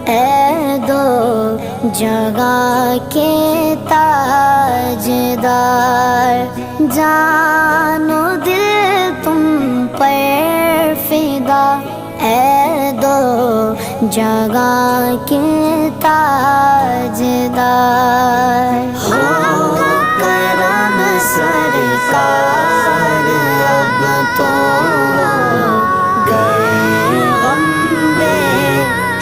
اے دو جگہ کے تاجدار، جان و دل تم پر فدا، اے دو جگہ کے تاجدار، ہو کرم سر